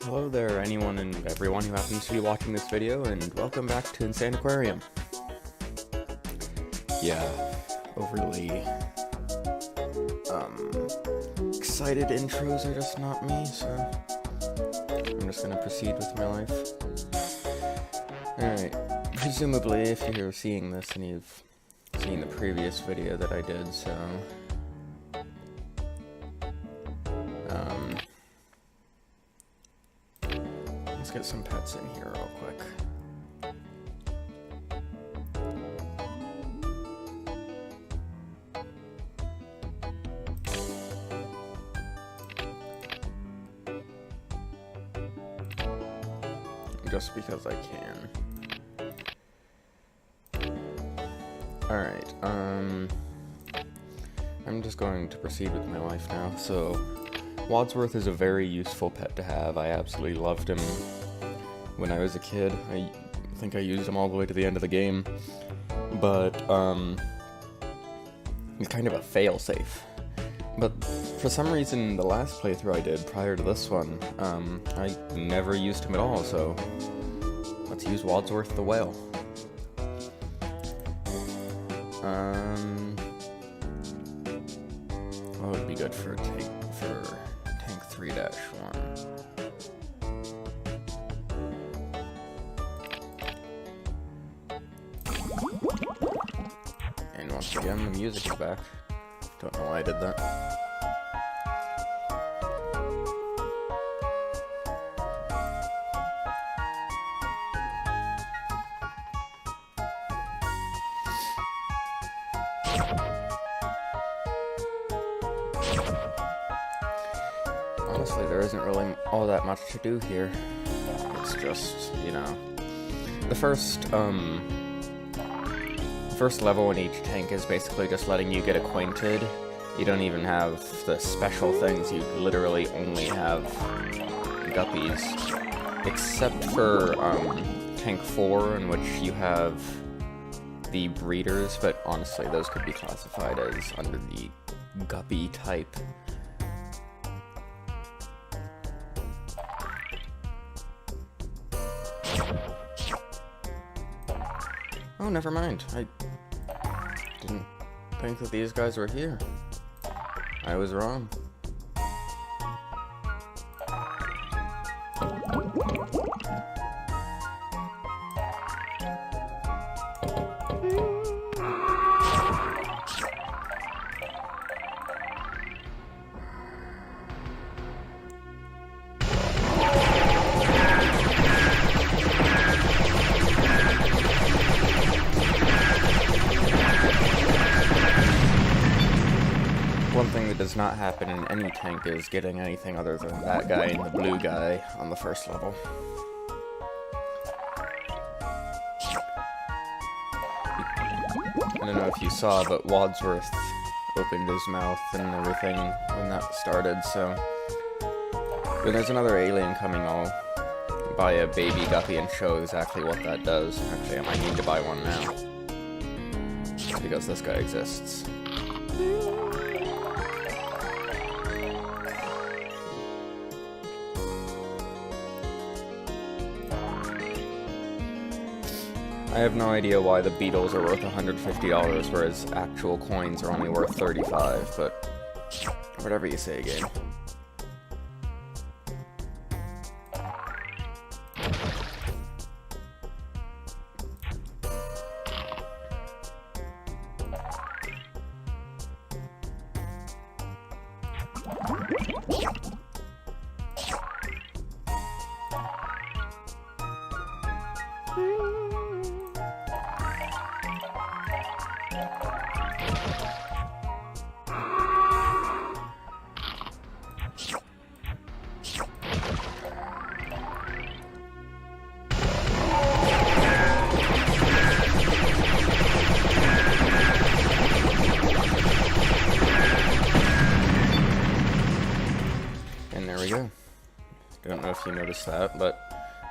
Hello there, anyone and everyone who happens to be watching this video, and welcome back to Insaniquarium. Yeah, overly, excited intros are just not me, so I'm just gonna proceed with my life. Alright, presumably if you're seeing this and you've seen the previous video that I did, so... let's get some pets in here real quick. Just because I can. Alright, I'm just going to proceed with my life now. So, Wadsworth is a very useful pet to have. I absolutely loved him when I was a kid. I think I used him all the way to the end of the game. But, he's kind of a fail-safe. But for some reason, the last playthrough I did prior to this one, I never used him at all, so let's use Wadsworth the Whale. What would be good for tank 3-1? And once again, the music is back. Don't know why I did that. Honestly, there isn't really all that much to do here. It's just, you know, the first level in each tank is basically just letting you get acquainted. You don't even have the special things, you literally only have guppies. Except for tank 4, in which you have the breeders, but honestly those could be classified as under the guppy type. Oh, never mind. I didn't think that these guys were here. I was wrong. One thing that does not happen in any tank is getting anything other than that guy and the blue guy on the first level. I don't know if you saw, but Wadsworth opened his mouth and everything when that started, so... When there's another alien coming, I'll buy a baby guppy and show exactly what that does. Actually, I might need to buy one now. Because this guy exists. I have no idea why the beetles are worth $150, whereas actual coins are only worth $35, but whatever you say, game. There we go. Don't know if you noticed that, but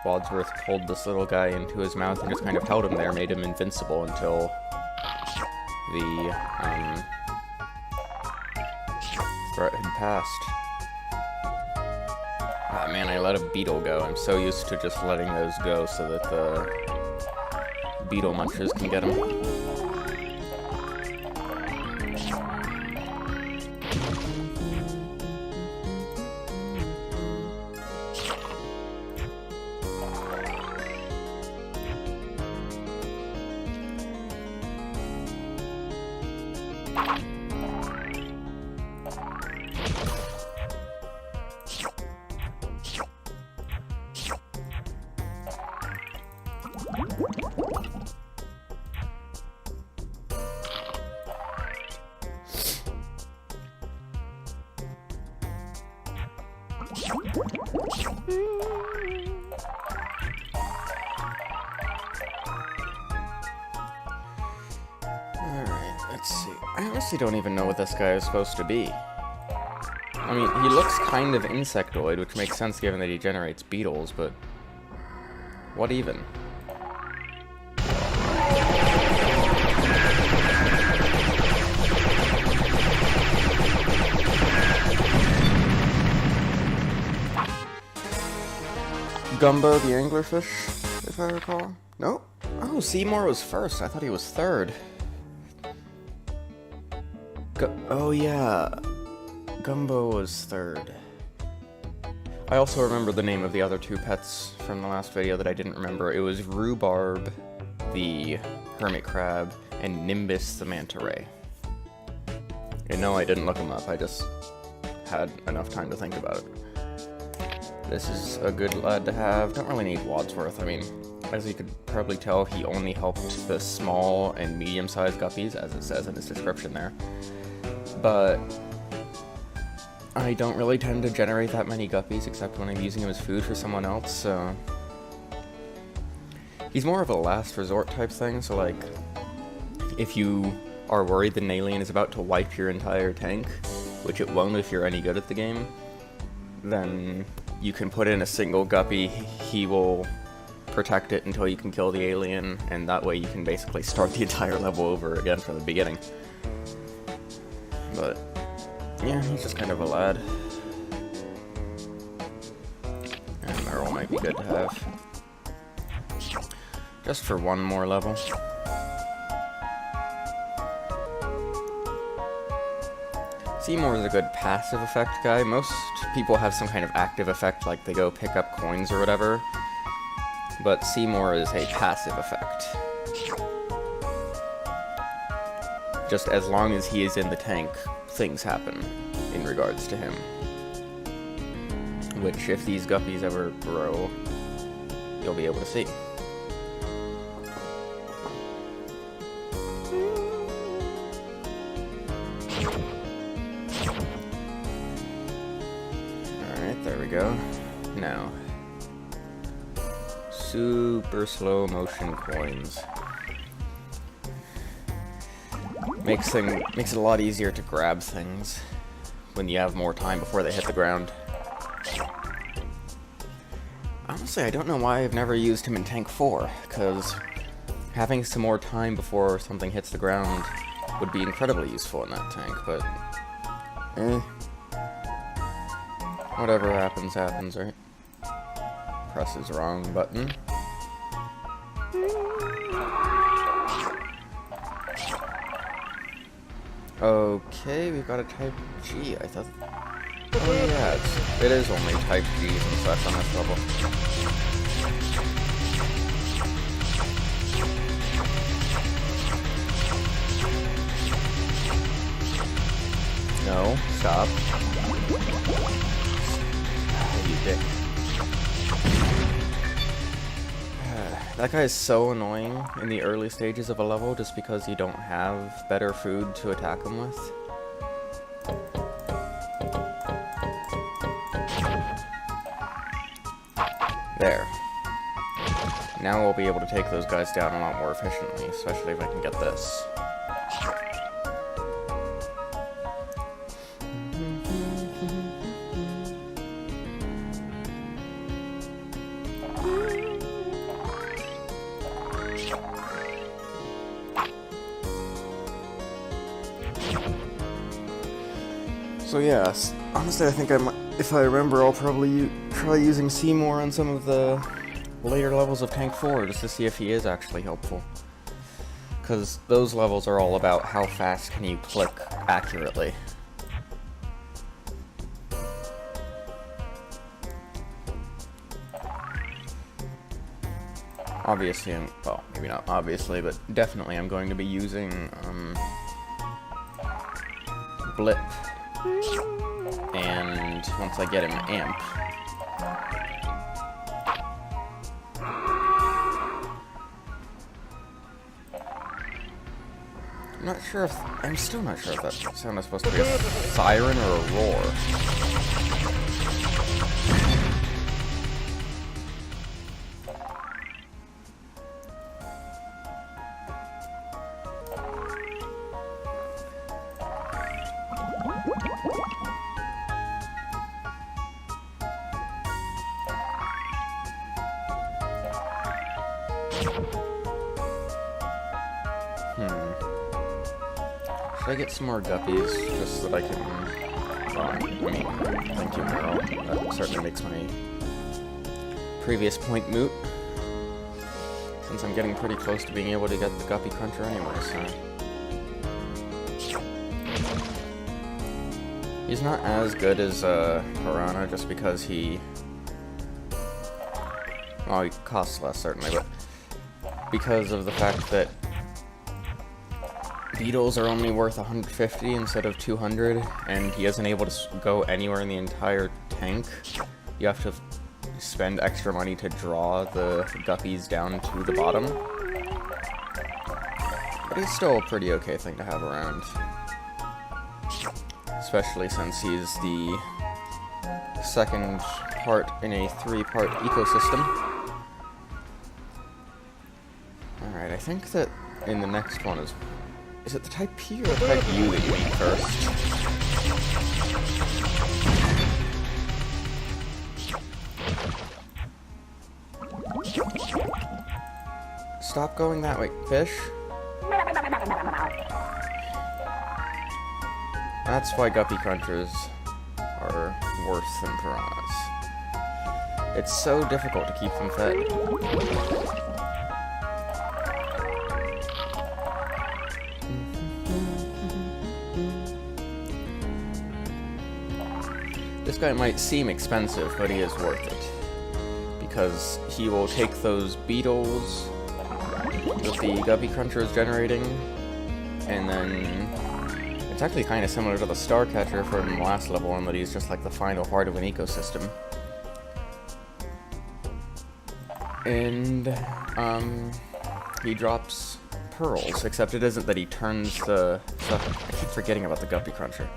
Wadsworth pulled this little guy into his mouth and just kind of held him there, made him invincible until the threat had passed. Ah, man, I let a beetle go. I'm so used to just letting those go so that the beetle munchers can get them. Alright, let's see. I honestly don't even know what this guy is supposed to be. I mean, he looks kind of insectoid, which makes sense given that he generates beetles, but what even? Gumbo the anglerfish, if I recall. No? Oh, Seymour was first. I thought he was third. Oh yeah, Gumbo was third. I also remember the name of the other two pets from the last video that I didn't remember. It was Rhubarb, the hermit crab, and Nimbus, the manta ray. And no, I didn't look them up. I just had enough time to think about it. This is a good lad to have. Don't really need Wadsworth. I mean, as you could probably tell, he only helped the small and medium-sized guppies, as it says in his description there. But I don't really tend to generate that many guppies, except when I'm using him as food for someone else, so... He's more of a last resort type thing, so like, if you are worried that an alien is about to wipe your entire tank, which it won't if you're any good at the game, then you can put in a single guppy, he will protect it until you can kill the alien, and that way you can basically start the entire level over again from the beginning. But, yeah, he's just kind of a lad. And Merrill might be good to have. Just for one more level. Seymour is a good passive effect guy. Most people have some kind of active effect, like they go pick up coins or whatever. But Seymour is a passive effect. Just as long as he is in the tank, things happen in regards to him. Which, if these guppies ever grow, you'll be able to see. Alright, there we go. Now, super slow motion coins. Makes it a lot easier to grab things when you have more time before they hit the ground. Honestly, I don't know why I've never used him in Tank 4, because having some more time before something hits the ground would be incredibly useful in that tank, but... Whatever happens, happens, right? Presses wrong button. Okay, we've got a Type G. I thought... Oh yeah, it is only Type G's and such on this level. No, stop. You dick. That guy is so annoying in the early stages of a level just because you don't have better food to attack him with. There. Now we'll be able to take those guys down a lot more efficiently, especially if I can get this. So yeah, honestly I think I might... if I remember, I'll probably try using Seymour on some of the later levels of Tank 4 just to see if he is actually helpful. Because those levels are all about how fast can you click accurately. Obviously, well, maybe not obviously, but definitely I'm going to be using, Blip, and once I get him Amp. I'm still not sure if that sound is supposed to be a siren or a roar. Should I get some more guppies, just so that I can... thank you, Meryl. That certainly makes my previous point moot. Since I'm getting pretty close to being able to get the Guppy Cruncher anyway, so... He's not as good as, Piranha, just because he... Well, he costs less, certainly, but... Because of the fact that Beetles are only worth 150 instead of 200, and he isn't able to go anywhere in the entire tank. You have to spend extra money to draw the guppies down to the bottom. But it's still a pretty okay thing to have around. Especially since he's the second part in a 3-part ecosystem. Alright, I think that in the next one is it the Type P or the Type U that you need first? Stop going that way, fish. That's why Guppy Crunchers are worse than piranhas. It's so difficult to keep them fed. This guy might seem expensive, but he is worth it. Because he will take those beetles that the Guppy Cruncher is generating, and then it's actually kind of similar to the Star Catcher from the last level, in that he's just like the final part of an ecosystem. And he drops pearls, except it isn't that he turns the stuff. I keep forgetting about the Guppy Cruncher.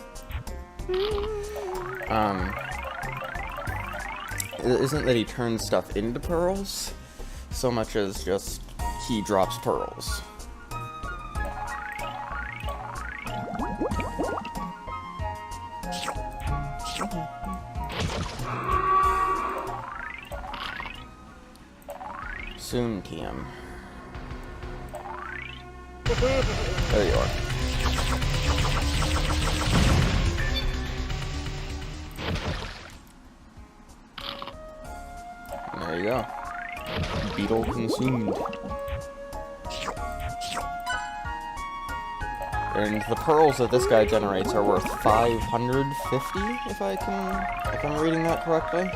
It isn't that he turns stuff into pearls, so much as just he drops pearls. Soon, TM. There you are. There you go. Beetle consumed. And the pearls that this guy generates are worth 550, if I'm reading that correctly.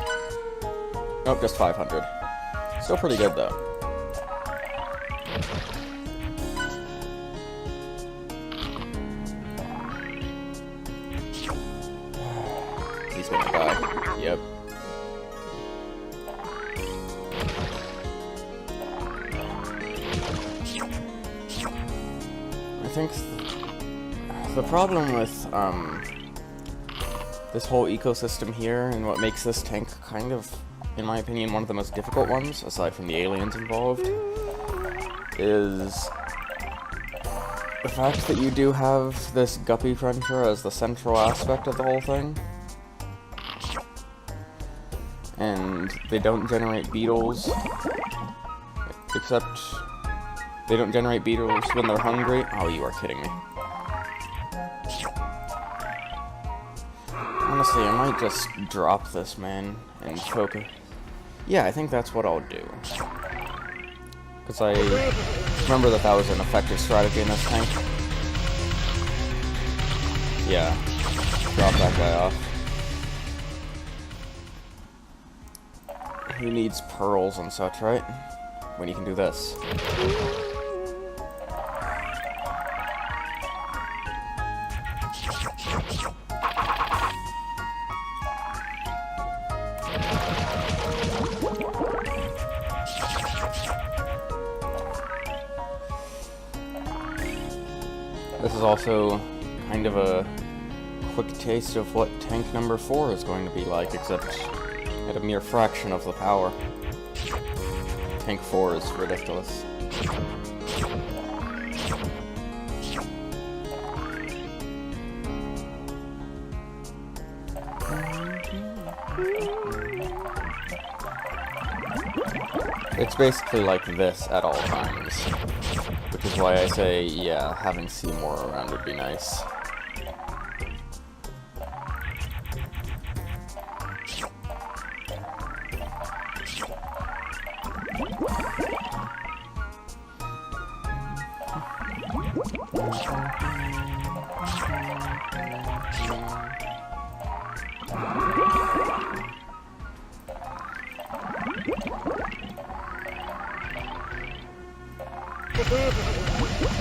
Nope, just 500. Still pretty good though. He's gonna die. Yep. I think the problem with this whole ecosystem here, and what makes this tank kind of, in my opinion, one of the most difficult ones, aside from the aliens involved, is the fact that you do have this Guppy Cruncher as the central aspect of the whole thing. And they don't generate beetles, except they don't generate beetles when they're hungry. Oh, you are kidding me. On Honestly, I might just drop this man and focus. Yeah, I think that's what I'll do. Because I remember that was an effective strategy in this tank. Yeah, drop that guy off. Who needs pearls and such, right? When you can do this. This is also kind of a quick taste of what tank number 4 is going to be like, except at a mere fraction of the power. Tank 4 is ridiculous. It's basically like this at all times, which is why I say, yeah, having Seymour around would be nice.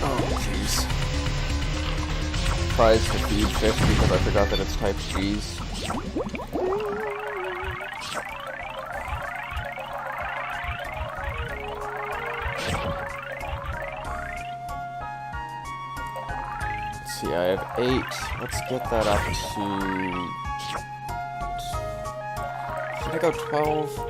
Oh, jeez. Tries to feed fish because I forgot that it's type G's. Let's see, I have 8. Let's get that up to... Should I go 12?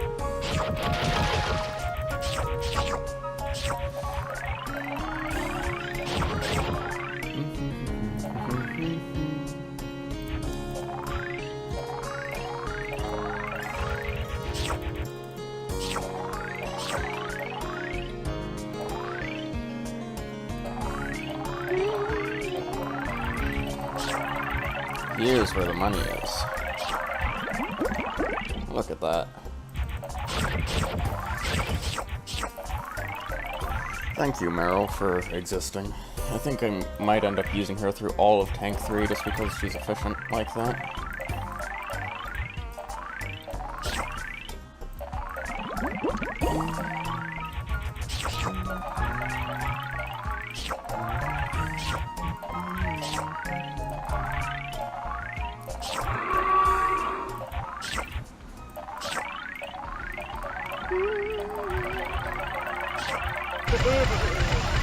Here's where the money is. Look at that. Thank you, Meryl, for existing. I think I might end up using her through all of Tank 3 just because she's efficient like that.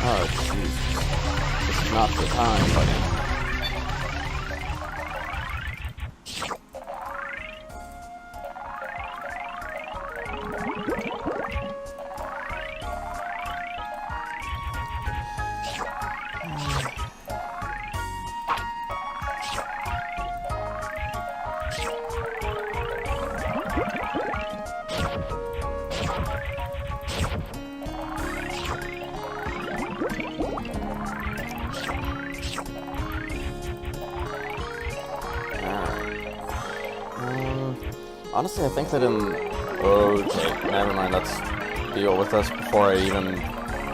Oh, jeez. This is not the time, buddy. Honestly, I think that in... Okay, never mind, let's deal with this before I even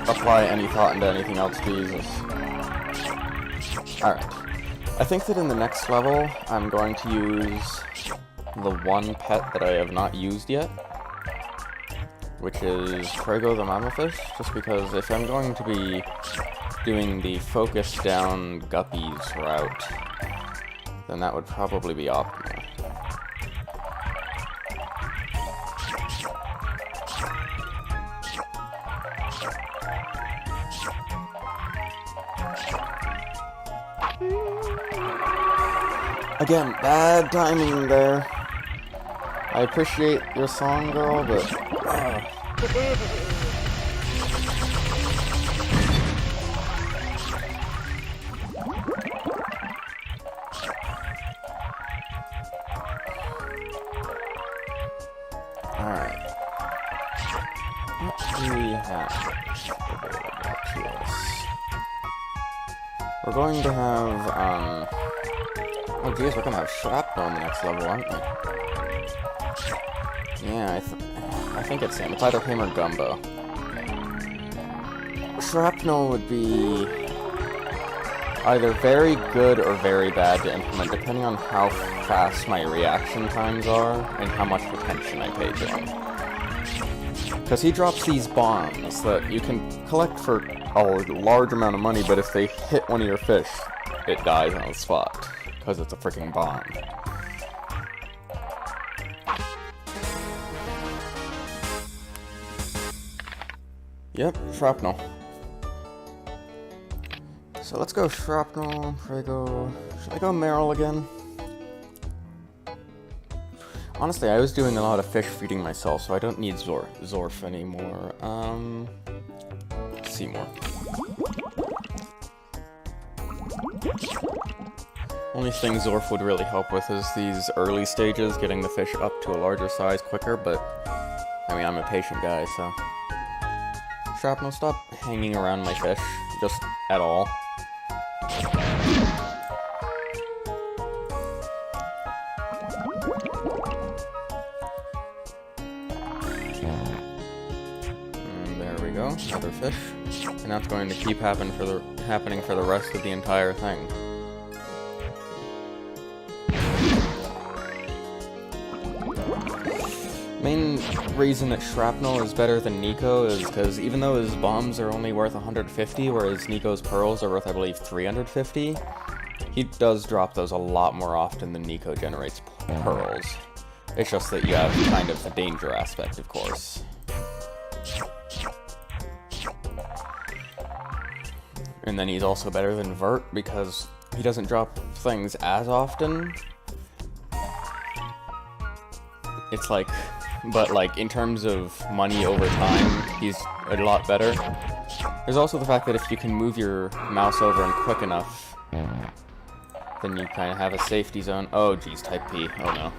apply any thought into anything else, Jesus. Alright. I think that in the next level, I'm going to use the one pet that I have not used yet, which is Trago the Mammofish, just because if I'm going to be doing the focus down guppies route, then that would probably be optimal. Again, bad timing there. I appreciate your song, girl, but... Alright. What do we have available to us? We're going to have, Oh geez, we're gonna have shrapnel in the next level, aren't we? Yeah, I think it's him. It's either him or Gumbo. Shrapnel would be either very good or very bad to implement, depending on how fast my reaction times are and how much attention I pay to him. Because he drops these bombs that you can collect for a large amount of money, but if they hit one of your fish, it dies on the spot. Because it's a freaking bomb. Yep, shrapnel. So let's go shrapnel. Should I go Meryl again? Honestly, I was doing a lot of fish feeding myself, so I don't need Zorf anymore. Seymour. Only thing Zorf would really help with is these early stages, getting the fish up to a larger size quicker, but I mean, I'm a patient guy, so. Shrapnel, stop hanging around my fish, just at all. There we go, another fish. And that's going to keep happening for the rest of the entire thing. Main reason that Shrapnel is better than Nico is because even though his bombs are only worth 150, whereas Nico's pearls are worth, I believe, 350, he does drop those a lot more often than Nico generates pearls. It's just that you have kind of the danger aspect, of course. And then he's also better than Vert because he doesn't drop things as often. It's like... But, like, in terms of money over time, he's a lot better. There's also the fact that if you can move your mouse over and quick enough, then you kind of have a safety zone. Oh, geez, type P. Oh, no.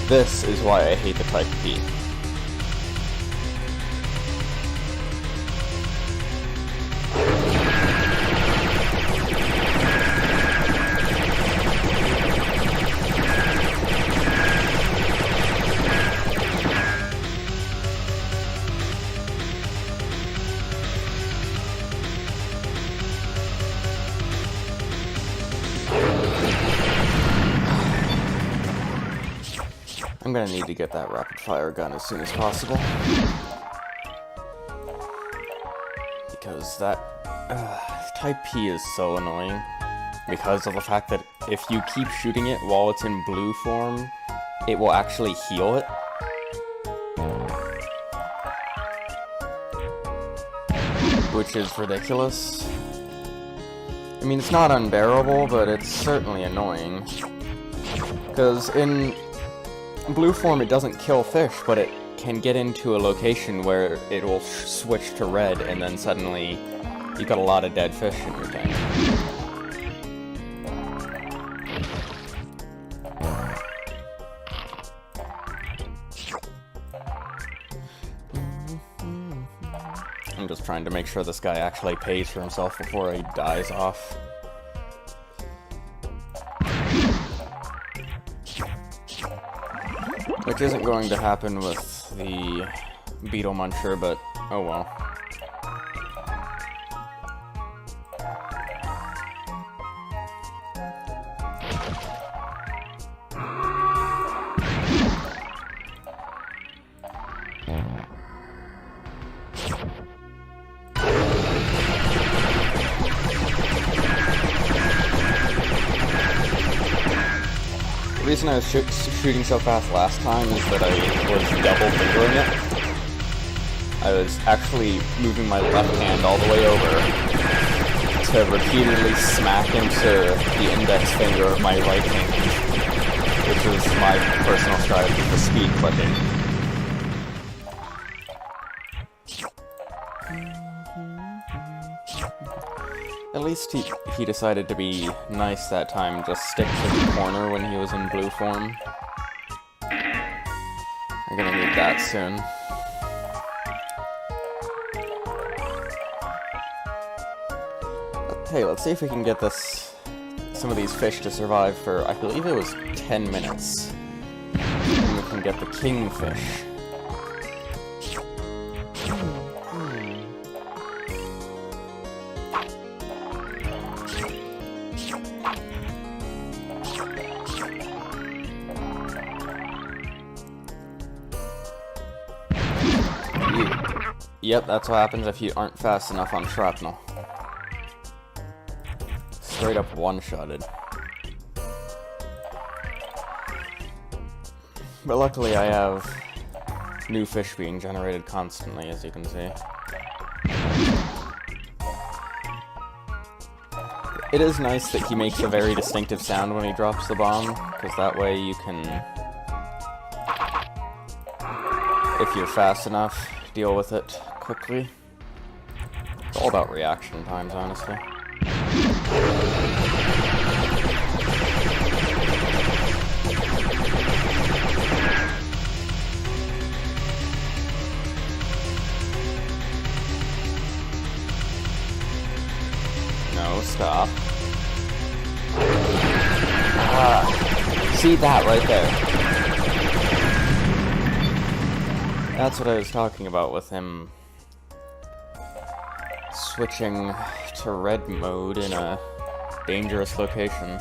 This is why I hate the type P. I'm gonna need to get that rapid fire gun as soon as possible. Because that type P is so annoying. Because of the fact that if you keep shooting it while it's in blue form, it will actually heal it. Which is ridiculous. I mean, it's not unbearable, but it's certainly annoying. Because in blue form, it doesn't kill fish, but it can get into a location where it will switch to red, and then suddenly you've got a lot of dead fish in your tank. I'm just trying to make sure this guy actually pays for himself before he dies off. Which isn't going to happen with the Beetle Muncher, but oh well. The reason I was shooting so fast last time is that I was double fingering it. I was actually moving my left hand all the way over to repeatedly smack into the index finger of my right hand, which is my personal strategy for speed clipping. At least he decided to be nice that time, just stick to the corner when he was in blue form. I We're gonna need that soon. Hey, let's see if we can get some of these fish to survive for, I believe it was 10 minutes. And we can get the kingfish. Yep, that's what happens if you aren't fast enough on shrapnel. Straight up one-shotted. But luckily I have new fish being generated constantly, as you can see. It is nice that he makes a very distinctive sound when he drops the bomb, because that way you can, if you're fast enough, deal with it quickly. It's all about reaction times, honestly. No, stop. See that right there? That's what I was talking about with him switching to red mode in a dangerous location.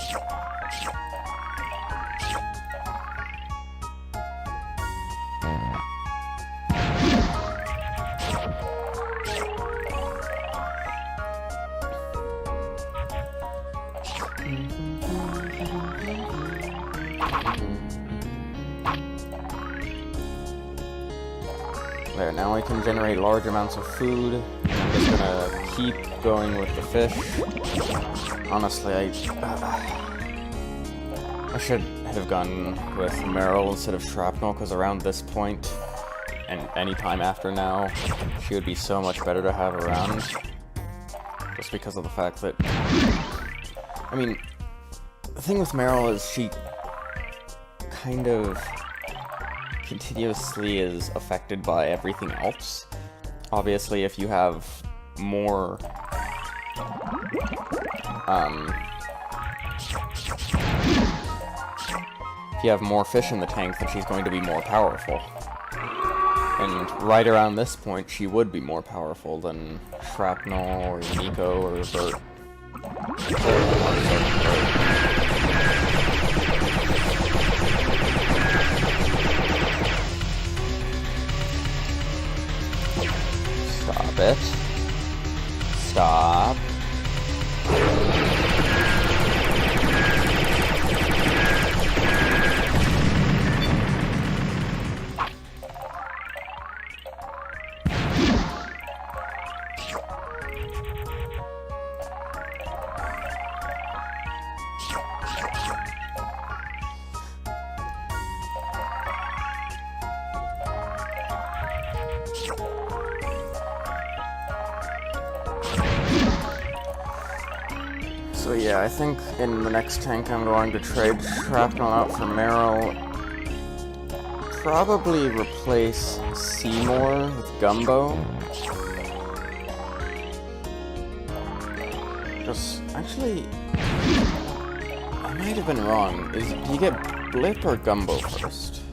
There, now I can generate large amounts of food. I'm just gonna keep going with the fish. Honestly, I should have gone with Meryl instead of Shrapnel, because around this point, and any time after now, she would be so much better to have around. Just because of the fact that... I mean, the thing with Meryl is she kind of continuously is affected by everything else. Obviously, if you have more fish in the tank, then she's going to be more powerful. And right around this point, she would be more powerful than Shrapnel or Nico or Bert. Stop it. Stop. So yeah, I think in the next tank I'm going to trade Shrapnel out for Meryl. Probably replace Seymour with Gumbo. Just, actually, I might have been wrong. Do you get Blip or Gumbo first?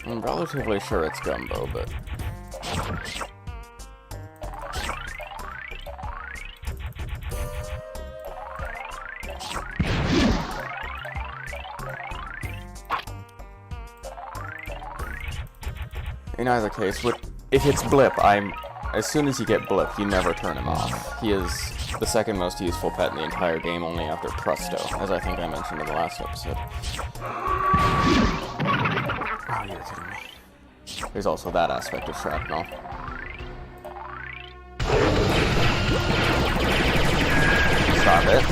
I'm relatively sure it's Gumbo, but... in either case, if it's Blip, as soon as you get Blip, you never turn him off. He is the second most useful pet in the entire game, only after Presto, as I think I mentioned in the last episode. Oh, you're kidding me. There's also that aspect of Shrapnel. Stop it.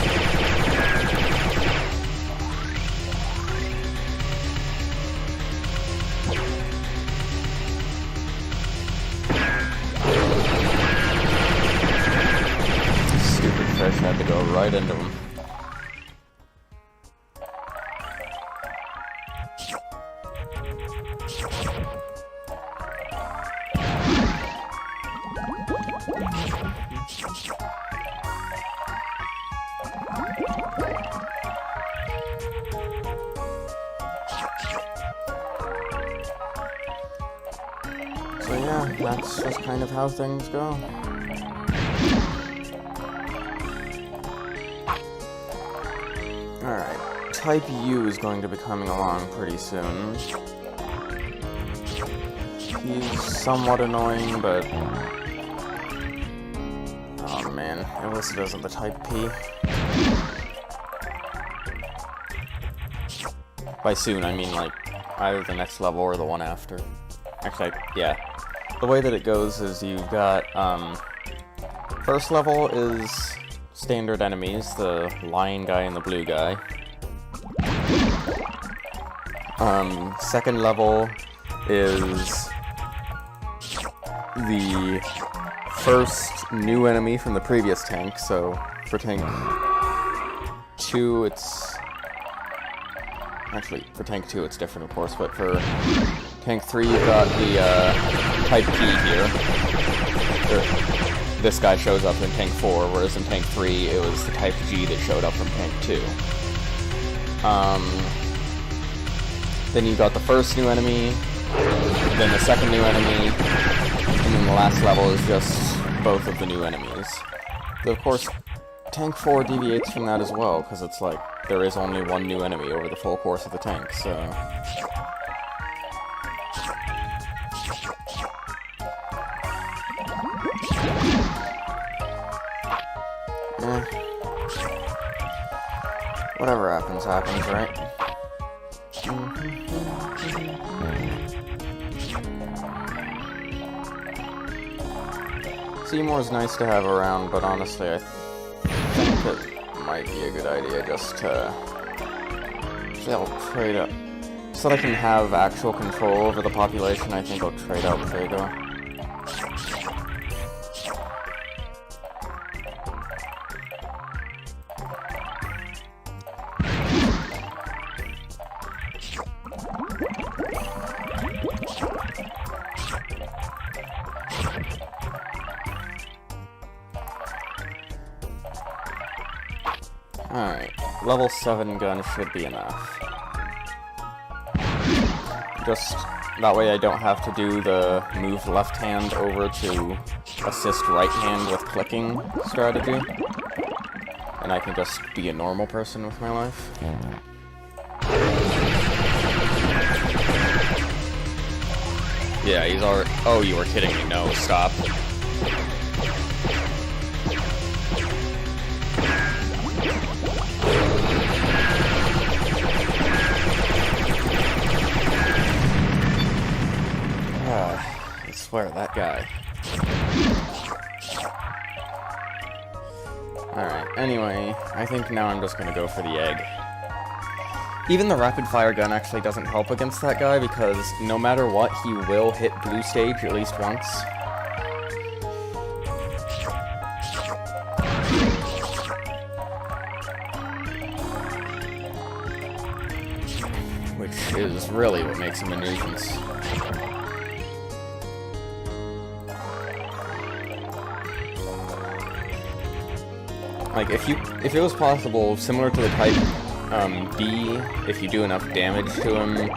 Fish had to go right into him. that's just kind of how things go. Alright, Type U is going to be coming along pretty soon. He's somewhat annoying, but... oh man, it listed as the Type P. By soon, I mean like either the next level or the one after. Actually, yeah. The way that it goes is you've got, first level is standard enemies, the lion guy and the blue guy. Second level is the first new enemy from the previous tank, so for tank 2 it's... actually, for tank 2 it's different of course, but for tank 3 you've got the Type P here. This guy shows up in tank 4, whereas in tank 3 it was the Type G that showed up from tank 2. Then you got the first new enemy, then the second new enemy, and then the last level is just both of the new enemies. But of course, tank 4 deviates from that as well, because it's like, there is only one new enemy over the full course of the tank, so... whatever happens, happens, right? Seymour's nice to have around, but honestly, I think it might be a good idea just to... actually, I'll trade up. So that I can have actual control over the population, I think I'll trade out Prego. Alright, level 7 gun should be enough. Just that way I don't have to do the move left hand over to assist right hand with clicking strategy. And I can just be a normal person with my life. Yeah, he's already... oh, you were kidding me. No, stop. I swear, that guy. Alright, anyway, I think now I'm just gonna go for the egg. Even the rapid fire gun actually doesn't help against that guy because no matter what, he will hit blue stage at least once. Which is really what makes him a nuisance. Like, if it was possible, similar to the Type D, if you do enough damage to him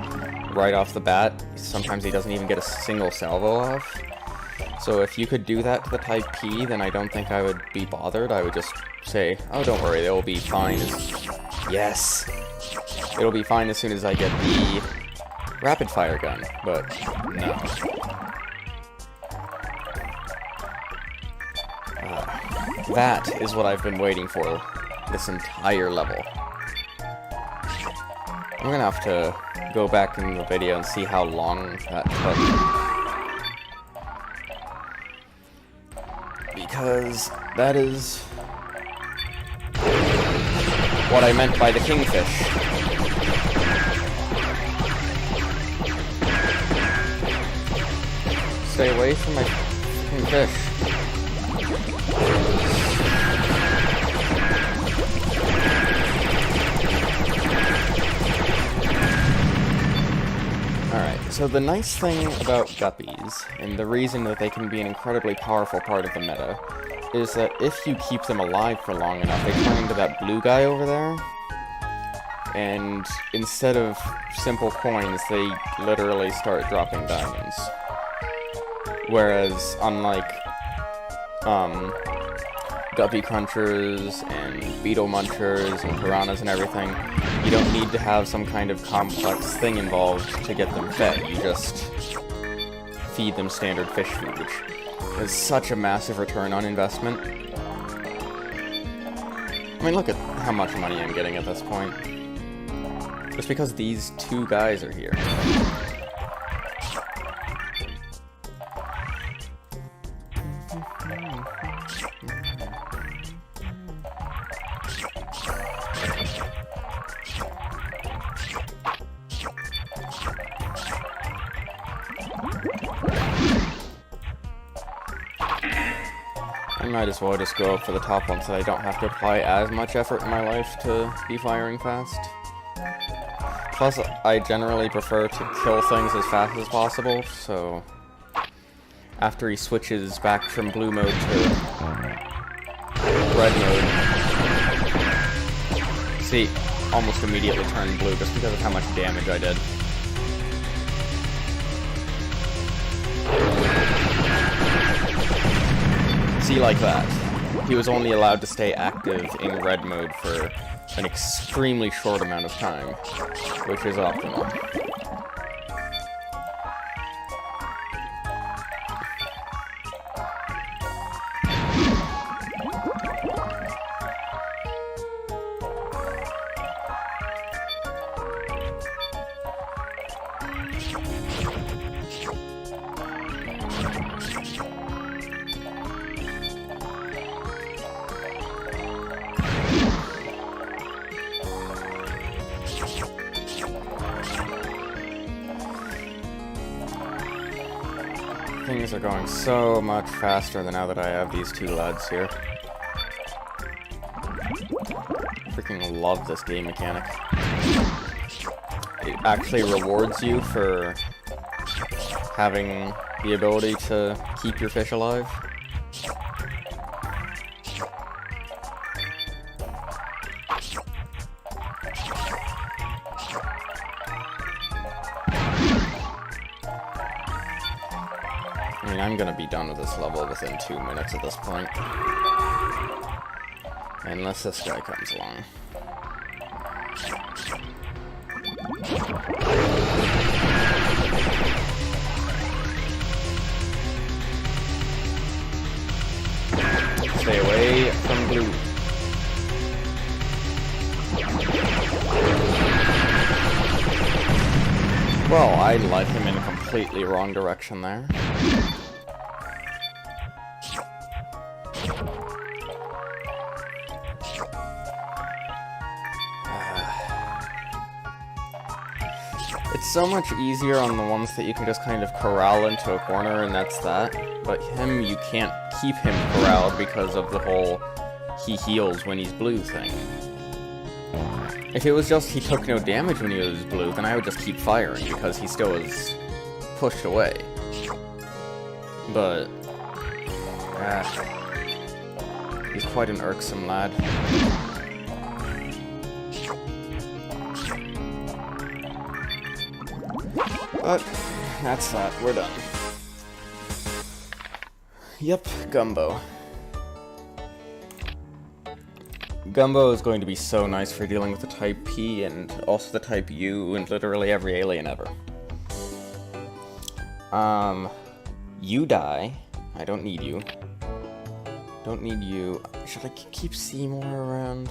right off the bat, sometimes he doesn't even get a single salvo off. So if you could do that to the Type P, then I don't think I would be bothered. I would just say, oh, don't worry, they'll be fine. Yes! It'll be fine as soon as I get the rapid fire gun, but no. That is what I've been waiting for this entire level. I'm gonna have to go back in the video and see how long that took. Because that is what I meant by the kingfish. Stay away from my kingfish. Alright, so the nice thing about guppies, and the reason that they can be an incredibly powerful part of the meta, is that if you keep them alive for long enough, they turn into that blue guy over there, and instead of simple coins, they literally start dropping diamonds. Whereas, unlike, guppy crunchers and beetle munchers and piranhas and everything, you don't need to have some kind of complex thing involved to get them fed. You just feed them standard fish food, which is such a massive return on investment. I mean, look at how much money I'm getting at this point. Just because these two guys are here. I might as well just go up for the top one so I don't have to apply as much effort in my life to be firing fast. Plus, I generally prefer to kill things as fast as possible, so after he switches back from blue mode to red mode, see, almost immediately turned blue just because of how much damage I did. See, like that. He was only allowed to stay active in red mode for an extremely short amount of time, which is optimal. Things are going so much faster than now that I have these two lads here. Freaking love this game mechanic. It actually rewards you for having the ability to keep your fish alive. I mean, I'm gonna be done with this level within 2 minutes at this point. Unless this guy comes along. Stay away from blue. Well, I led him in a completely wrong direction there. It's so much easier on the ones that you can just kind of corral into a corner and that's that. But him, you can't keep him corralled because of the whole he heals when he's blue thing. If it was just he took no damage when he was blue, then I would just keep firing because he still was pushed away. But he's quite an irksome lad. But that's that. We're done. Yep, Gumbo. Gumbo is going to be so nice for dealing with the Type P and also the Type U and literally every alien ever. You die. I don't need you. Don't need you. Should I keep Seymour around?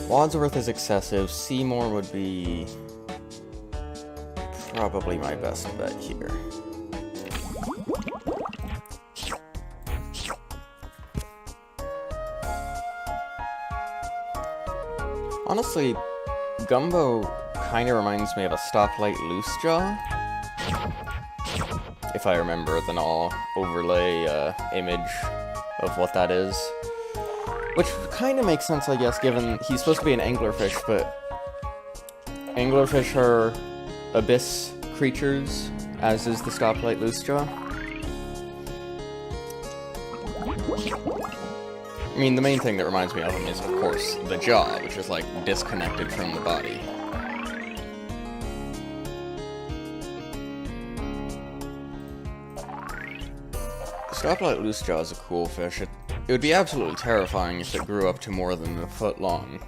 Wadsworth is excessive. Seymour would be probably my best bet here. Honestly, Gumbo kind of reminds me of a Stoplight Loosejaw. If I remember the null overlay image of what that is. Which kind of makes sense, I guess, given he's supposed to be an anglerfish, but anglerfish are abyss creatures, as is the Stoplight Loosejaw. I mean, the main thing that reminds me of him is, of course, the jaw, which is, like, disconnected from the body. Stoplight loosejaw is a cool fish. It would be absolutely terrifying if it grew up to more than a foot long.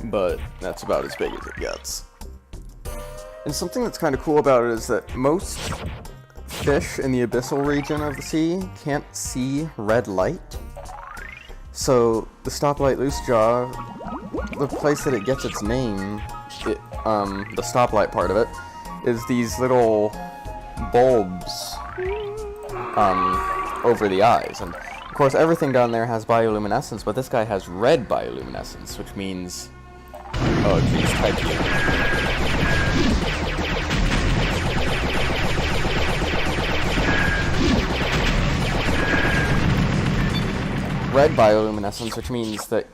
But that's about as big as it gets. And something that's kind of cool about it is that most fish in the abyssal region of the sea can't see red light. So the stoplight loosejaw, the place that it gets its name, the stoplight part of it, is these little bulbs over the eyes. And of course everything down there has bioluminescence, but this guy has red bioluminescence, which means... oh geez, type U. Red bioluminescence, which means that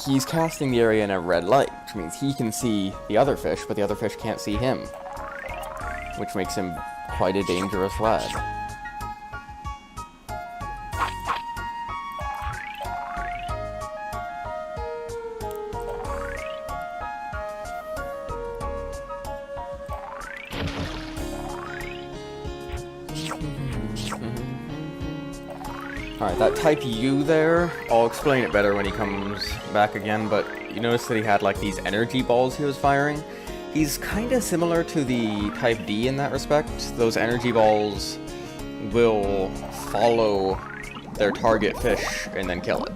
he's casting the area in a red light, which means he can see the other fish, but the other fish can't see him, which makes him quite a dangerous lad. Alright, that type U there, I'll explain it better when he comes back again, but you notice that he had like these energy balls he was firing? He's kinda similar to the type D in that respect. Those energy balls will follow their target fish and then kill it.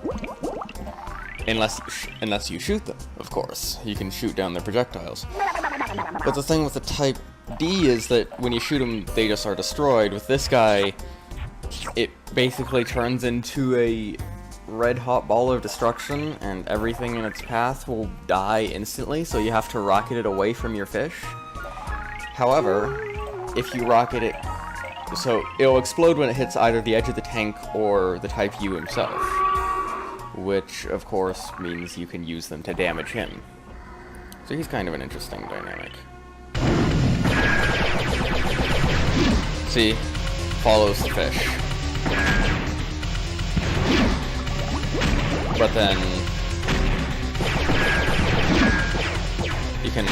Unless you shoot them, of course. You can shoot down their projectiles. But the thing with the type D is that when you shoot them, they just are destroyed. With this guy, it basically turns into a red-hot ball of destruction, and everything in its path will die instantly, so you have to rocket it away from your fish. However, if you rocket it... so it'll explode when it hits either the edge of the tank or the Type U himself. Which, of course, means you can use them to damage him. So he's kind of an interesting dynamic. See? Follows the fish. But then you can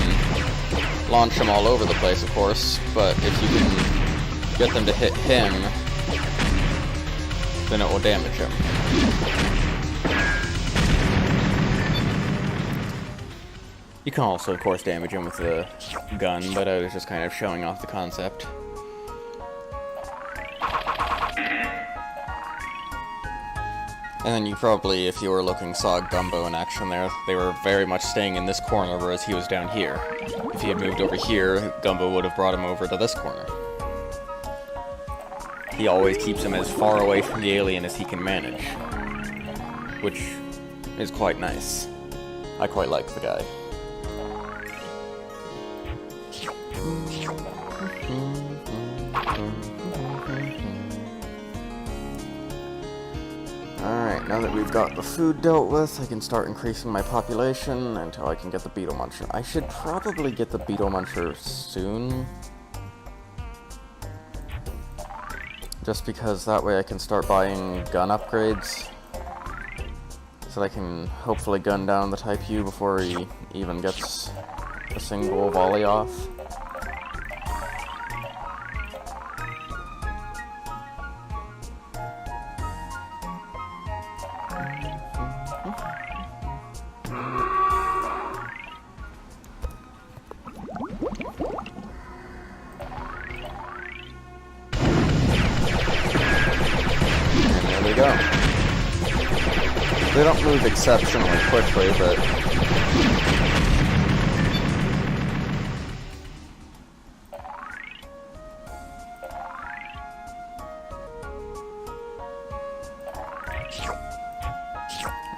launch them all over the place, of course, but if you can get them to hit him, then it will damage him. You can also, of course, damage him with a gun, but I was just kind of showing off the concept. And then you probably, if you were looking, saw Gumbo in action there. They were very much staying in this corner, whereas he was down here. If he had moved over here, Gumbo would have brought him over to this corner. He always keeps him as far away from the alien as he can manage. Which is quite nice. I quite like the guy. Alright, now that we've got the food dealt with, I can start increasing my population until I can get the beetle muncher. I should probably get the beetle muncher soon. Just because that way I can start buying gun upgrades. So that I can hopefully gun down the Type U before he even gets a single volley off. Go. They don't move exceptionally quickly, but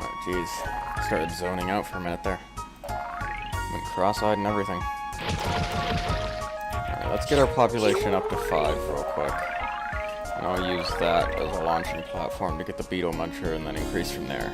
oh jeez, started zoning out for a minute there. Went cross-eyed and everything. Alright, let's get our population up to 5 real quick. And I'll use that as a launching platform to get the beetle muncher and then increase from there.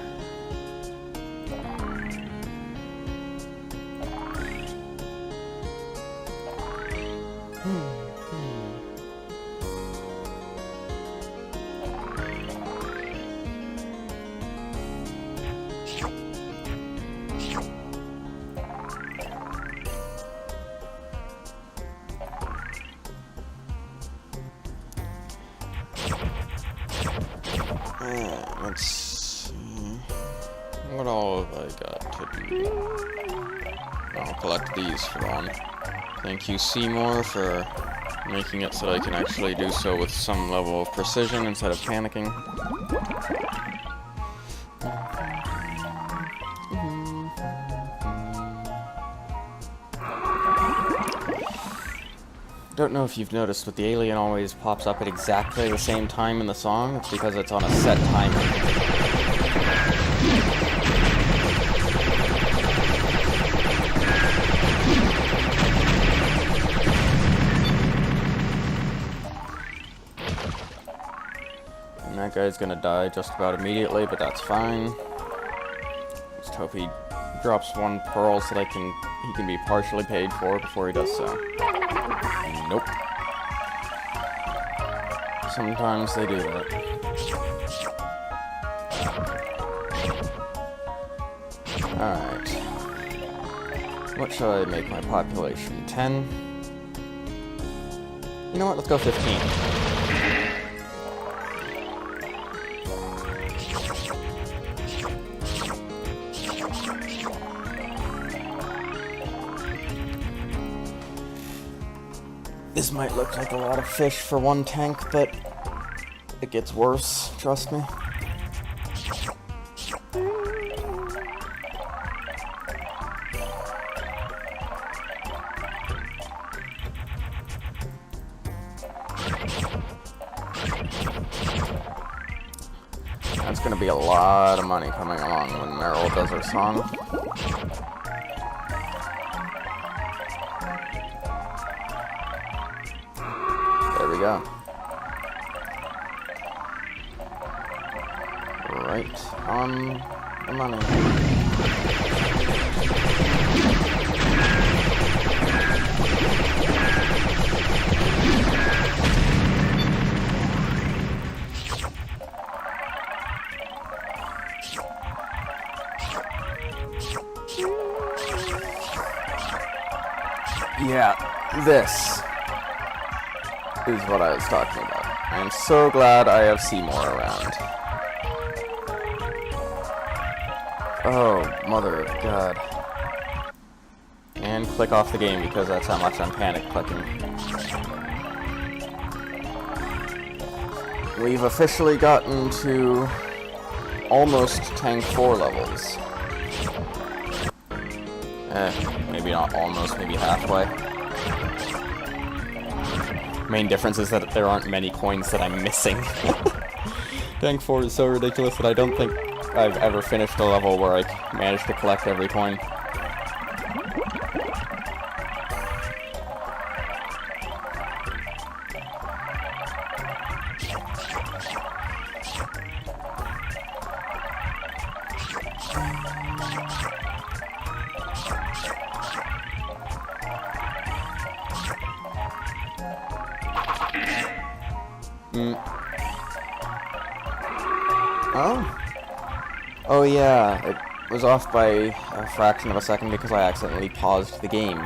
I'll collect these for one. Thank you, Seymour, for making it so that I can actually do so with some level of precision instead of panicking. Don't know if you've noticed, but the alien always pops up at exactly the same time in the song. It's because it's on a set timer. And that guy's gonna die just about immediately, but that's fine. Just hope he drops one pearl so that he can be partially paid for before he does so. Nope. Sometimes they do that. Alright. What shall I make my population? 10? You know what? Let's go 15. This might look like a lot of fish for one tank, but it gets worse, trust me. That's gonna be a lot of money coming along when Meryl does her song. There we go. Right on the money. Yeah, this is what I was talking about. I am so glad I have Seymour around. Oh, mother of God. And click off the game because that's how much I'm panic clicking. We've officially gotten to almost tank 4 levels. Maybe not almost, maybe halfway. Main difference is that there aren't many coins that I'm missing. Tank 4 is so ridiculous that I don't think I've ever finished a level where I managed to collect every coin. Oh? Oh yeah, it was off by a fraction of a second because I accidentally paused the game.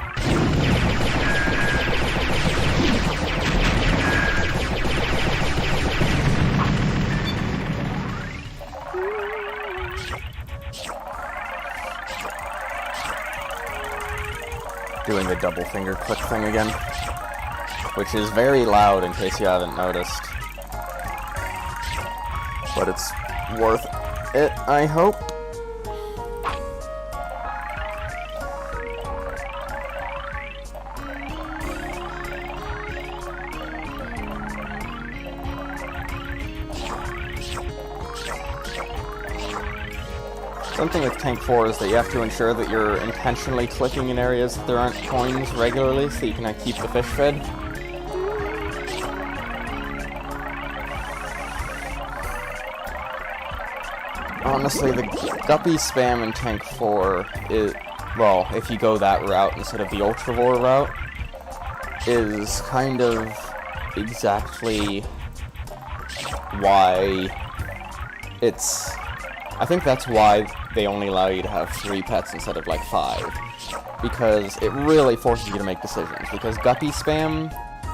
Doing the double finger click thing again, which is very loud in case you haven't noticed. But it's worth it, I hope. Something with Tank 4 is that you have to ensure that you're intentionally clicking in areas that there aren't coins regularly so you can keep the fish fed. Honestly, the guppy spam in Tank 4 is, well, if you go that route instead of the Ultravore route, is kind of exactly why it's... I think that's why they only allow you to have 3 pets instead of like 5. Because it really forces you to make decisions. Because guppy spam,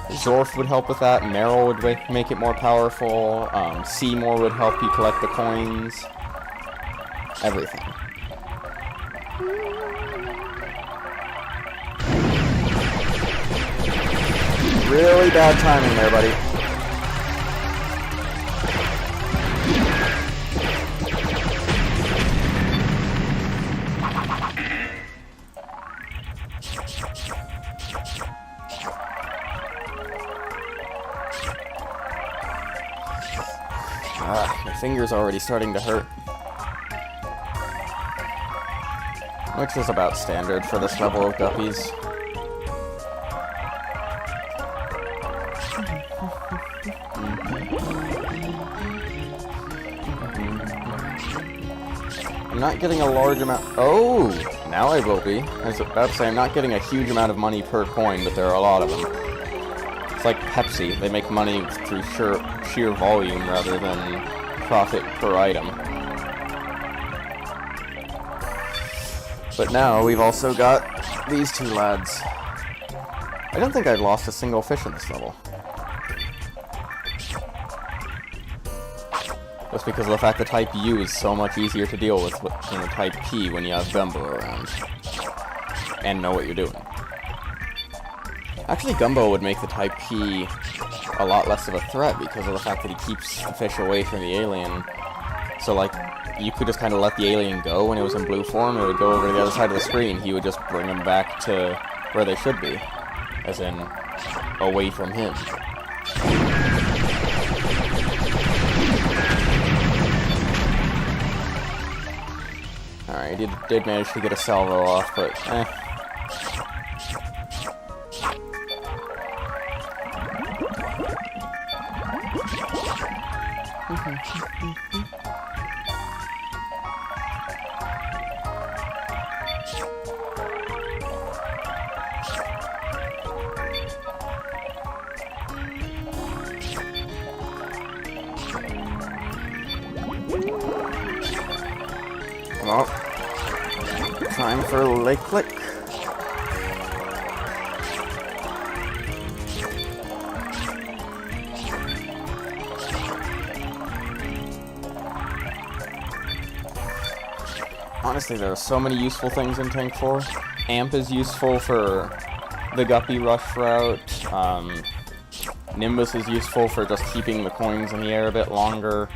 Zorf would help with that, Meryl would make it more powerful, Seymour would help you collect the coins. Everything. Really bad timing there, buddy. My finger's already starting to hurt. Which is about standard for this level of guppies. I'm not getting a large amount. Oh! Now I will be. I was about to say, I'm not getting a huge amount of money per coin, but there are a lot of them. It's like Pepsi. They make money through sheer volume rather than profit per item. But now we've also got these two lads. I don't think I've lost a single fish in this level. Just because of the fact that Type U is so much easier to deal with than the Type P when you have Gumbo around. And know what you're doing. Actually, Gumbo would make the Type P a lot less of a threat because of the fact that he keeps the fish away from the alien. So, like, you could just kind of let the alien go when it was in blue form, it would go over to the other side of the screen, he would just bring them back to where they should be. As in, away from him. Alright, he did manage to get a salvo off, but well, time for Lake Click. Honestly, there are so many useful things in Tank 4. Amp is useful for the Guppy Rush route. Nimbus is useful for just keeping the coins in the air a bit longer,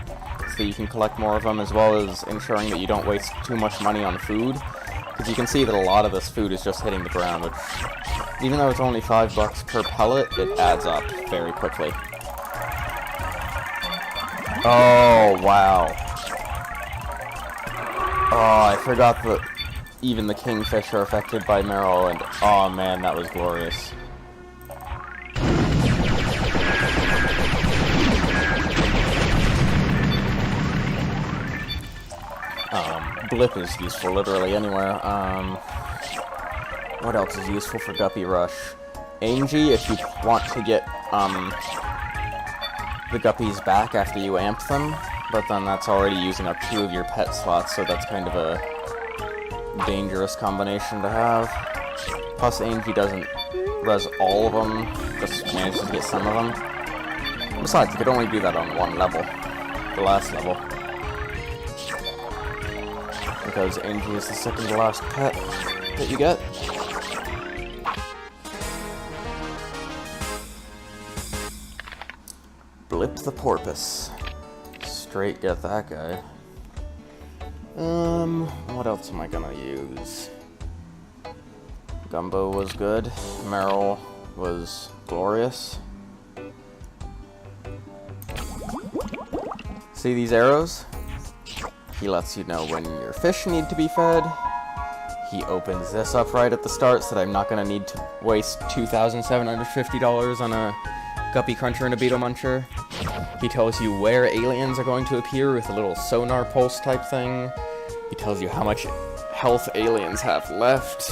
so you can collect more of them, as well as ensuring that you don't waste too much money on food. Because you can see that a lot of this food is just hitting the ground, which, even though it's only $5 per pellet, it adds up very quickly. Oh, wow. Oh, I forgot that even the kingfish are affected by Marrow, and oh man, that was glorious. Blip is useful literally anywhere. What else is useful for Guppy Rush? Angie, if you want to get the guppies back after you amp them, but then that's already using up 2 of your pet slots, so that's kind of a dangerous combination to have. Plus, Angie doesn't res all of them, just manages to get some of them. Besides, you could only do that on 1 level, the last level. Because Angie is the second to last pet that you get. Blip the Porpoise. Straight get that guy. What else am I gonna use? Gumbo was good. Merrill was glorious. See these arrows? He lets you know when your fish need to be fed. He opens this up right at the start so that I'm not going to need to waste $2,750 on a Guppy Cruncher and a Beetle Muncher. He tells you where aliens are going to appear with a little sonar pulse type thing. He tells you how much health aliens have left.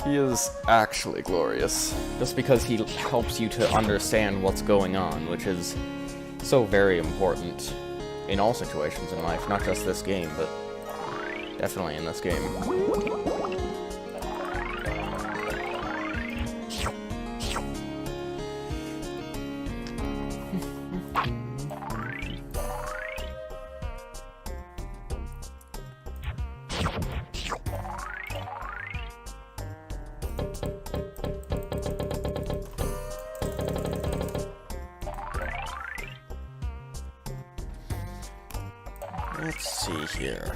He is actually glorious. Just because he helps you to understand what's going on, which is so very important. In all situations in life, not just this game, but definitely in this game. here?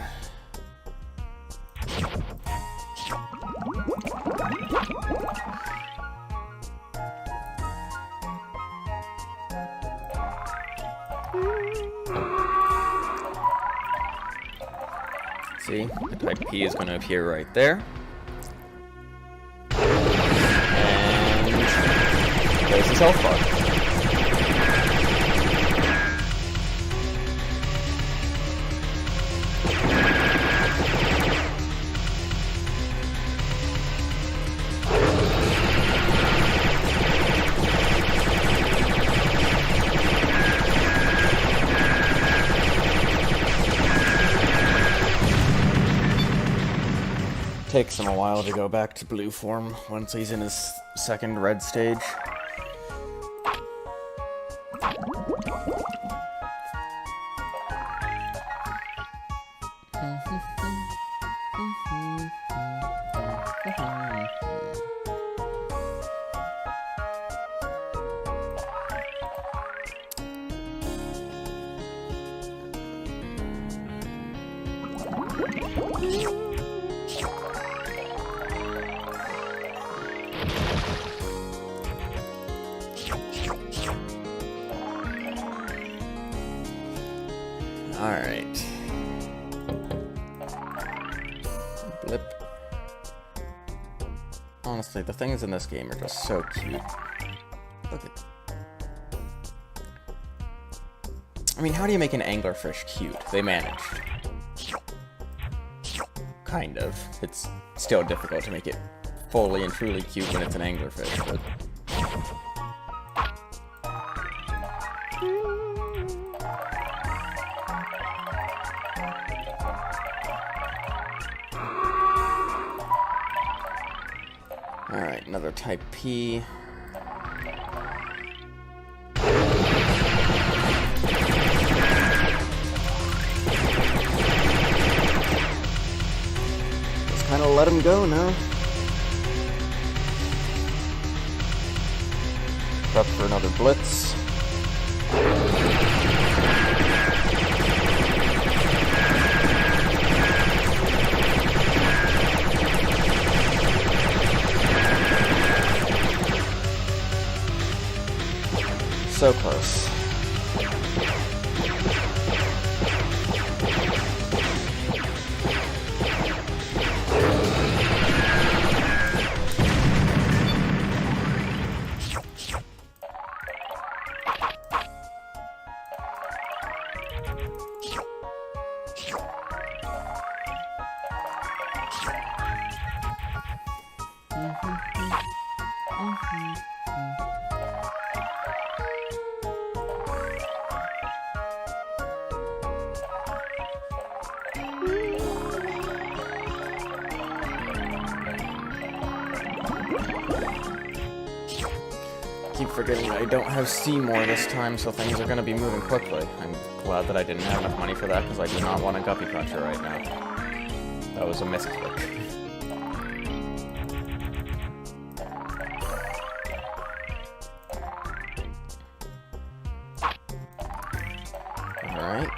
See, the type P is going to appear right there. And there's his health bar. Takes him a while to go back to blue form once he's in his second red stage. Alright. Blip. Honestly, the things in this game are just so cute. Look at... I mean, how do you make an anglerfish cute? They managed. Kind of. It's still difficult to make it fully and truly cute when it's an anglerfish, but... Alright, another type P. Just kind of let him go now. Prep for another blitz. So close. Keep forgetting I don't have Seymour this time, so things are going to be moving quickly. I'm glad that I didn't have enough money for that, because I do not want a Guppy Cruncher right now. That was a misclick. Alright.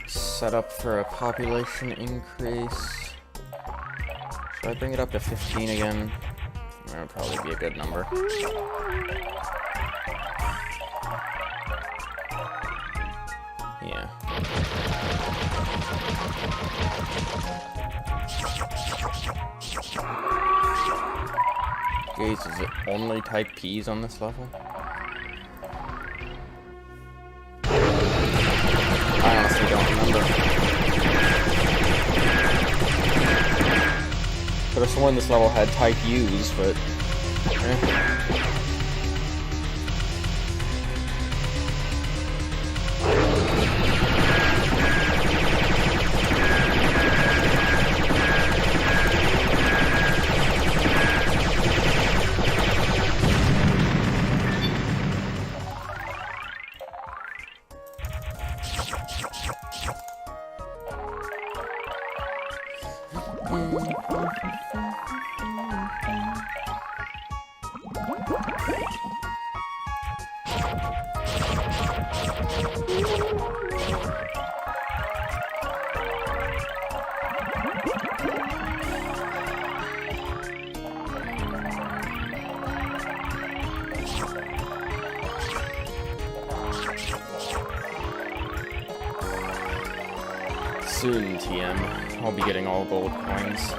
Set up for a population increase. Should I bring it up to 15 again? That would probably be a good number. Yeah. Jeez, is it only type Ps on this level? I honestly don't remember. Could have sworn this level had type U's, but... soon, TM. I'll be getting all gold coins.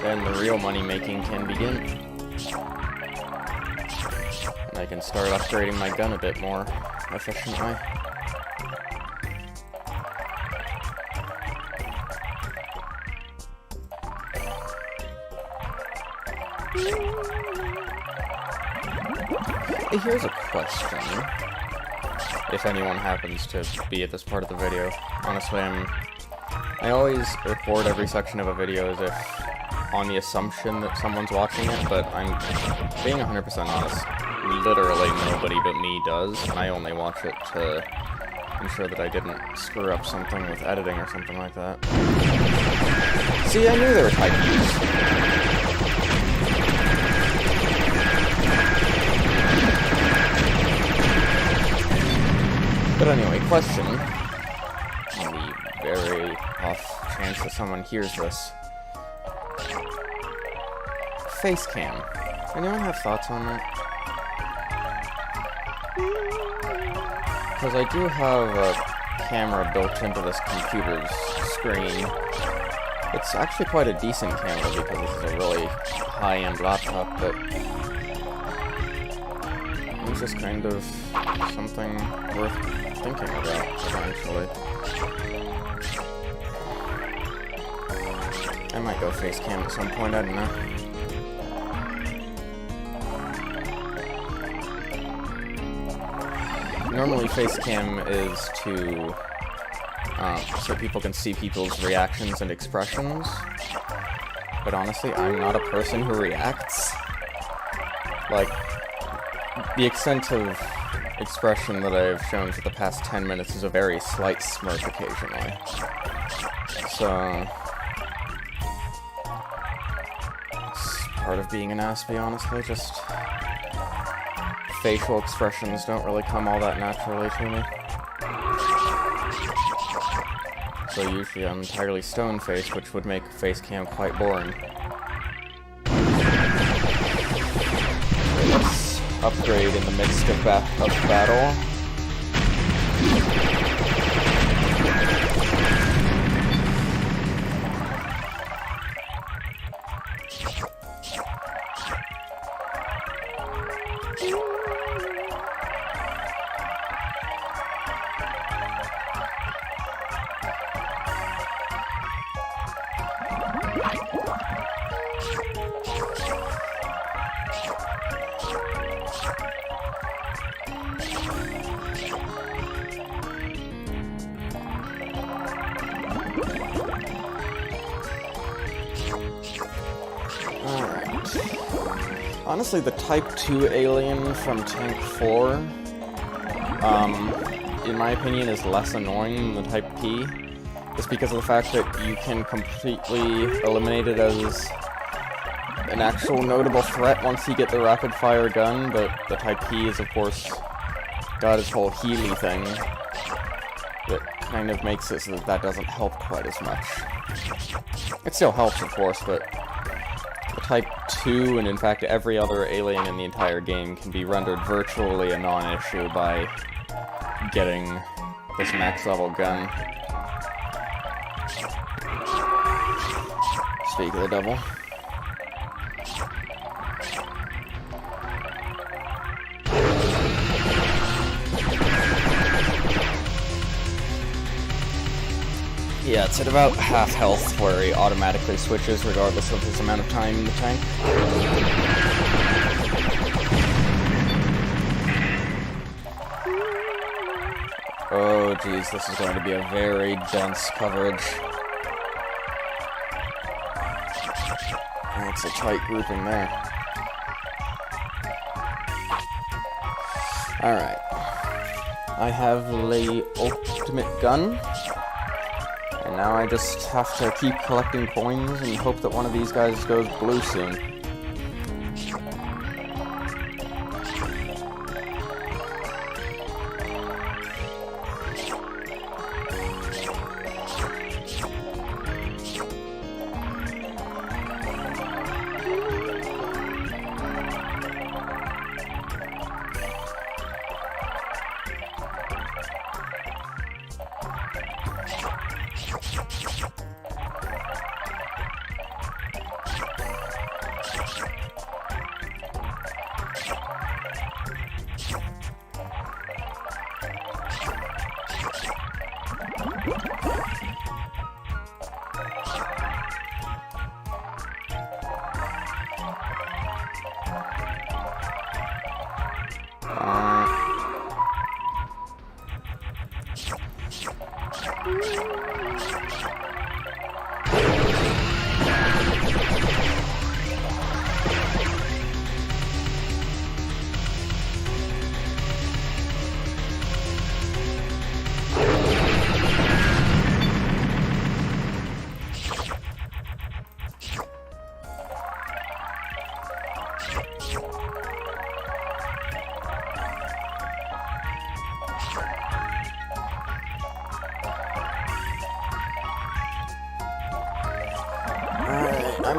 Then the real money making can begin. And I can start upgrading my gun a bit more efficiently. Hey, here's a question. If anyone happens to be at this part of the video. Honestly, I always record every section of a video as if on the assumption that someone's watching it, but I'm being 100% honest. Literally nobody but me does, and I only watch it to ensure that I didn't screw up something with editing or something like that. See, I knew there were type U's. But anyway, question, on the very off chance that someone hears this. Face cam. Anyone have thoughts on that? Because I do have a camera built into this computer's screen. It's actually quite a decent camera because this is a really high-end laptop, but it's just kind of something worth thinking about, eventually. I might go face cam at some point, I don't know. Normally face cam is to, so people can see people's reactions and expressions, but honestly, I'm not a person who reacts. Like, the extent of expression that I've shown for the past 10 minutes is a very slight smirk occasionally. So, it's part of being an Aspie, honestly, just facial expressions don't really come all that naturally to me. So usually I'm entirely stone-faced, which would make face cam quite boring. Let's upgrade in the midst of battle. Honestly, the Type 2 alien from Tank 4, in my opinion, is less annoying than the Type P, just because of the fact that you can completely eliminate it as an actual notable threat once you get the rapid-fire gun, but the Type P is, of course, got its whole Healy thing that kind of makes it so that that doesn't help quite as much. It still helps, of course, but the Type 2, and in fact every other alien in the entire game, can be rendered virtually a non-issue by getting this max-level gun. Speak of the devil. Yeah, it's at about half health where he automatically switches regardless of his amount of time in the tank. Oh geez, this is going to be a very dense coverage. That's a tight grouping there. Alright. I have the ultimate gun. And now I just have to keep collecting coins and hope that one of these guys goes blue soon.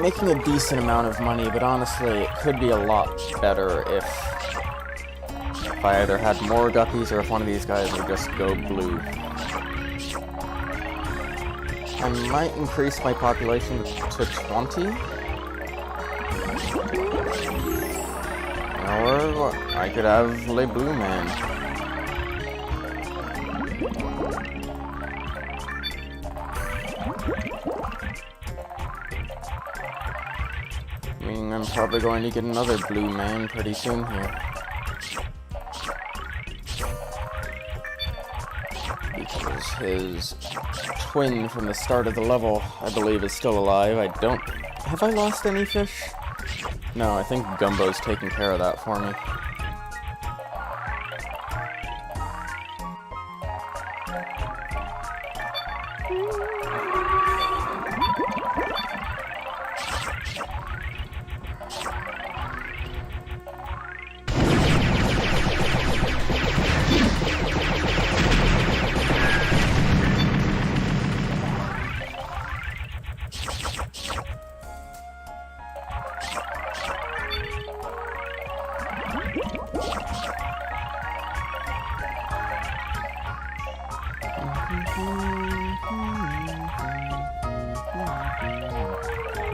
making a decent amount of money, but honestly, it could be a lot better if I either had more guppies or if one of these guys would just go blue. I might increase my population to 20. Or I could have Le Blue Man. Meaning I'm probably going to get another Blue Man pretty soon here. Because his twin from the start of the level, I believe, is still alive. Have I lost any fish? No, I think Gumbo's taking care of that for me.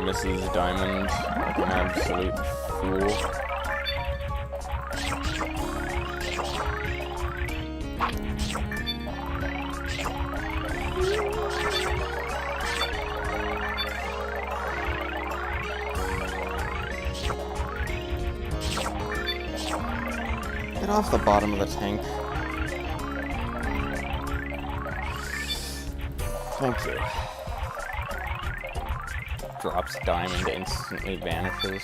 Mrs. Diamond, like an absolute fool. Get off the bottom of the tank. Thank you. Drops diamond, instantly vanishes.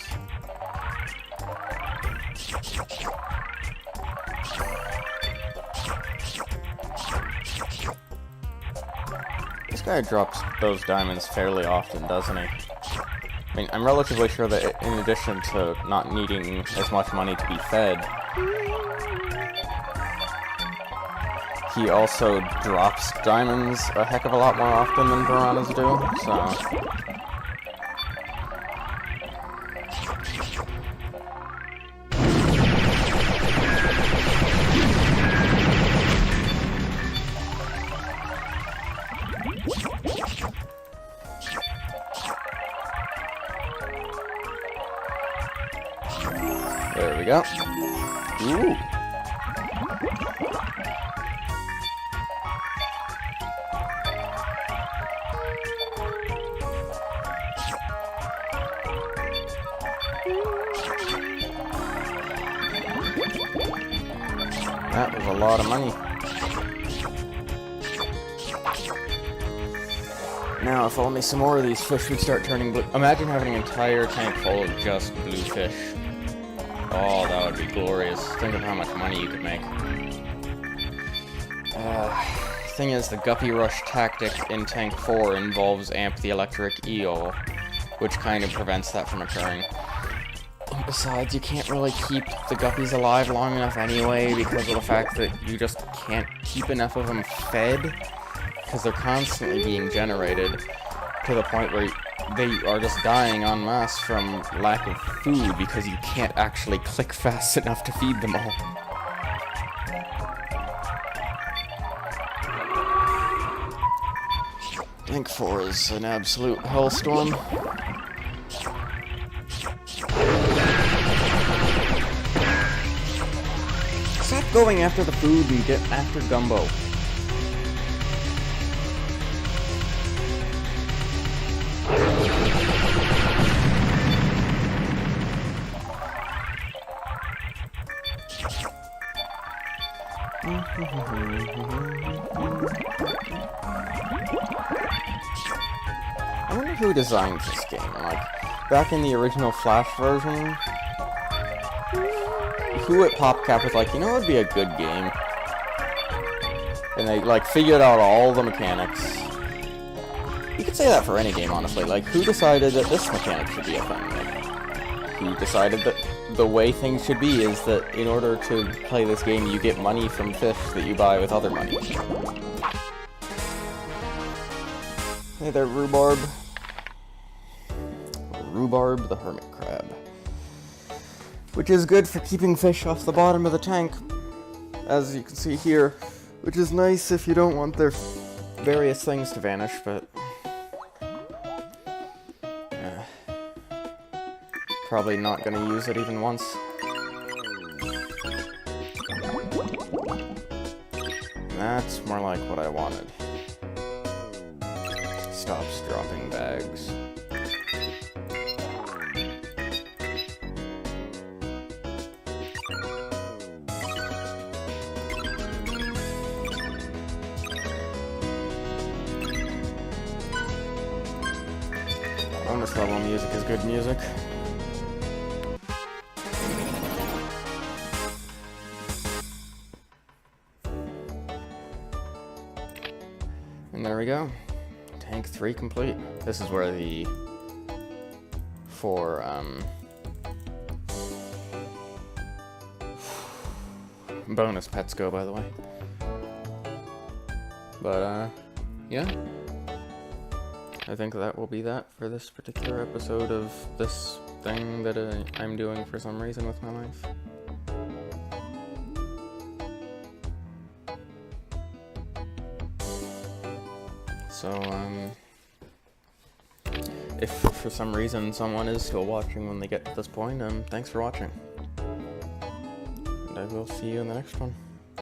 This guy drops those diamonds fairly often, doesn't he? I mean, I'm relatively sure that in addition to not needing as much money to be fed, he also drops diamonds a heck of a lot more often than piranhas do, so... There we go. Ooh. That was a lot of money. Now, if only some more of these fish would start turning blue. Imagine having an entire tank full of just blue fish. Oh, that would be glorious. Think of how much money you could make. Thing is, the Guppy Rush tactic in Tank 4 involves Amp the Electric Eel, which kind of prevents that from occurring. And besides, you can't really keep the guppies alive long enough anyway because of the fact that you just can't keep enough of them fed, because they're constantly being generated to the point where they are just dying en masse from lack of food because you can't actually click fast enough to feed them all. Tank 4 is an absolute hellstorm. Stop going after the food and get after Gumbo. I wonder who designed this game. Like, back in the original Flash version, who at PopCap was like, you know what would be a good game? And they, like, figured out all the mechanics. You could say that for any game, honestly. Like, who decided that this mechanic should be a thing? Like, who decided that the way things should be is that in order to play this game, you get money from fish that you buy with other money. Hey there, Rhubarb. rhubarb the hermit crab, which is good for keeping fish off the bottom of the tank, as you can see here, which is nice if you don't want their various things to vanish, but probably not going to use it even once. That's more like what I wanted. Stops dropping bags. Bonus level music is good music. And there we go. Tank 3 complete. This is where the 4 bonus pets go, by the way. But yeah. I think that will be that for this particular episode of this thing that I'm doing for some reason with my life. So, if for some reason someone is still watching when they get to this point, thanks for watching. And I will see you in the next one.